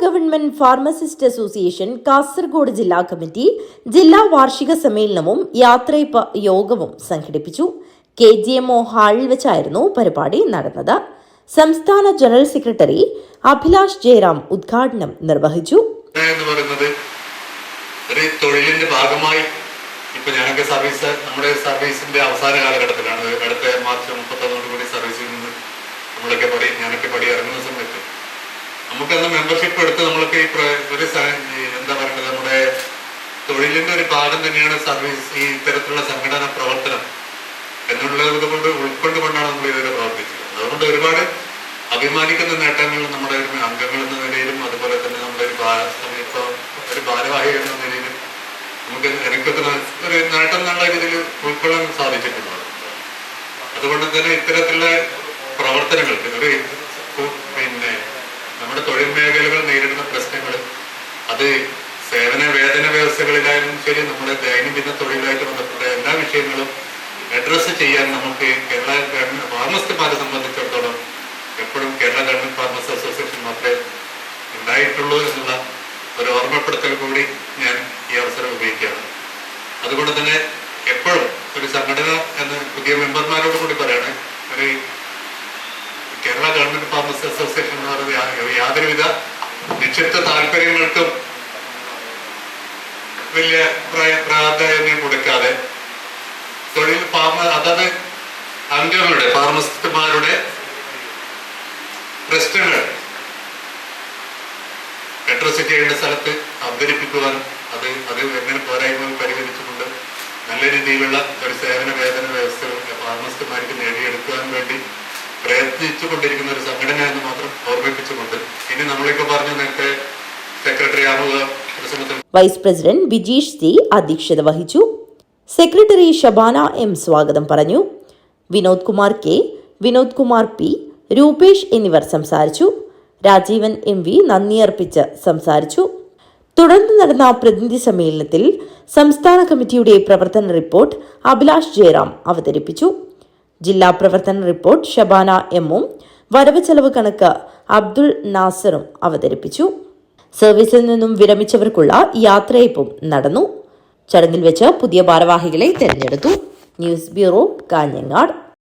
Government pharmacist association Kasaragod ജില്ലാ committee ജില്ലാ വാർഷിക സമ്മേളനവും യാത്രയപ്പ് യോഗവും സംഘടിപ്പിച്ചു. KGMO ഹാളിൽ വെച്ചായിരുന്നു പരിപാടി നടന്നത്. സംസ്ഥാന ജനറൽ സെക്രട്ടറി അഭിലാഷ് ജയറാം ഉദ്ഘാടനം നിർവഹിച്ചു. തൊഴിലിന്റെ ഭാഗമായി ഇപ്പൊ ഞങ്ങൾക്ക് നമ്മുടെ സർവീസിന്റെ അവസാന കാലഘട്ടത്തിലാണ്. അടുത്ത മാർച്ച് 31 സർവീസിൽ നിന്ന് ഞാനൊക്കെ പടി ഇറങ്ങുന്ന സമയത്ത് നമുക്കന്ന് മെമ്പർഷിപ്പ് എടുത്ത് നമ്മൾക്ക് ഒരു എന്താ പറയുന്നത്, നമ്മുടെ തൊഴിലിന്റെ ഒരു ഭാഗം തന്നെയാണ് സർവീസ്, ഈ ഇത്തരത്തിലുള്ള സംഘടനാ പ്രവർത്തനം എന്നുള്ളത് കൊണ്ട് ഉൾക്കൊണ്ടുകൊണ്ടാണ് നമ്മൾ ഇതുവരെ പ്രവർത്തിച്ചത്. അതുകൊണ്ട് ഒരുപാട് അഭിമാനിക്കുന്ന നേട്ടങ്ങൾ നമ്മുടെ അംഗങ്ങൾ എന്ന നിലയിലും അതുപോലെ തന്നെ നമ്മുടെ ഒരു ഭാരവാഹി എന്ന നിലയിലും എനിക്കൊക്കെ ഒരു നേട്ടം എന്നുള്ള രീതിയിൽ ഉൾക്കൊള്ളാൻ സാധിച്ചിട്ടുണ്ട്. അതുകൊണ്ട് തന്നെ ഇത്തരത്തിലുള്ള പ്രവർത്തനങ്ങൾക്ക് നമ്മുടെ തൊഴിൽ മേഖലകൾ നേരിടുന്ന പ്രശ്നങ്ങൾ, അത് വേതന വ്യവസ്ഥകളിലായാലും ശരി, നമ്മുടെ ദൈനംദിന തൊഴിലായിട്ട് ബന്ധപ്പെട്ട എല്ലാ വിഷയങ്ങളും അഡ്രസ്സ് ചെയ്യാൻ നമുക്ക് കേരള ഗവൺമെന്റ് ഫാർമസിസ്റ്റുമാരെ സംബന്ധിച്ചിടത്തോളം എപ്പോഴും കേരള ഗവൺമെന്റ് ഫാർമസി അസോസിയേഷൻ മാത്രമേ ഉണ്ടായിട്ടുള്ളൂ എന്നുള്ള ഒരു ഓർമ്മപ്പെടുത്തൽ കൂടി ഞാൻ ഈ അവസരം ഉപയോഗിക്കുകയാണ്. അതുകൊണ്ട് തന്നെ എപ്പോഴും ഒരു സംഘടന എന്ന പുതിയ മെമ്പർമാരോട് കൂടി പറയാണ്, ഒരു കേരള ഗവൺമെന്റ് ഫാർമസി അസോസിയേഷൻ എന്ന് പറയുന്നത് യാതൊരുവിധ നിക്ഷിപ്ത താല്പര്യങ്ങൾക്കും വലിയ പ്രാധാന്യം കൊടുക്കാതെ അതത് അംഗങ്ങളുടെ ഫാർമസിസ്റ്റുമാരുടെ പ്രശ്നങ്ങൾ അഡ്രസ് ചെയ്യേണ്ട സ്ഥലത്ത് അവതരിപ്പിക്കുവാനും അത് എങ്ങനെ പോരായ്മകൾ പരിഹരിച്ചുകൊണ്ട് നല്ല രീതിയിലുള്ള ഒരു വേതന വ്യവസ്ഥ ഫാർമസിസ്റ്റുമാർക്ക് നേടിയെടുക്കുവാൻ വേണ്ടി പ്രയത്നിച്ചു കൊണ്ടിരിക്കുന്ന ഒരു സംഘടന എന്ന് മാത്രം ഓർമ്മിപ്പിച്ചുകൊണ്ട്, ഇനി നമ്മളിപ്പോ പറഞ്ഞു നേരത്തെ സെക്രട്ടറി ആവുക വൈസ് പ്രസിഡന്റ് ബിജീഷ് സി അധ്യക്ഷത വഹിച്ചു. സെക്രട്ടറി ഷബാന M സ്വാഗതം പറഞ്ഞു. വിനോദ് കുമാർ K, വിനോദ് കുമാർ P, രൂപേഷ് എന്നിവർ സംസാരിച്ചു. രാജീവൻ MV നന്ദി അർപ്പിച്ച് സംസാരിച്ചു. തുടർന്ന് നടന്ന പ്രതിനിധി സമ്മേളനത്തിൽ സംസ്ഥാന കമ്മിറ്റിയുടെ പ്രവർത്തന റിപ്പോർട്ട് അഭിലാഷ് ജയറാം അവതരിപ്പിച്ചു. ജില്ലാ പ്രവർത്തന റിപ്പോർട്ട് ഷബാന M-ഉം വരവ് ചെലവ് കണക്ക് അബ്ദുൾ നാസറും അവതരിപ്പിച്ചു. സർവീസിൽ നിന്നും വിരമിച്ചവർക്കുള്ള യാത്രയപ്പും നടന്നു. ചടങ്ങിൽ വെച്ച് പുതിയ ഭാരവാഹികളെ തെരഞ്ഞെടുത്തു. News bureau, Kanhangad.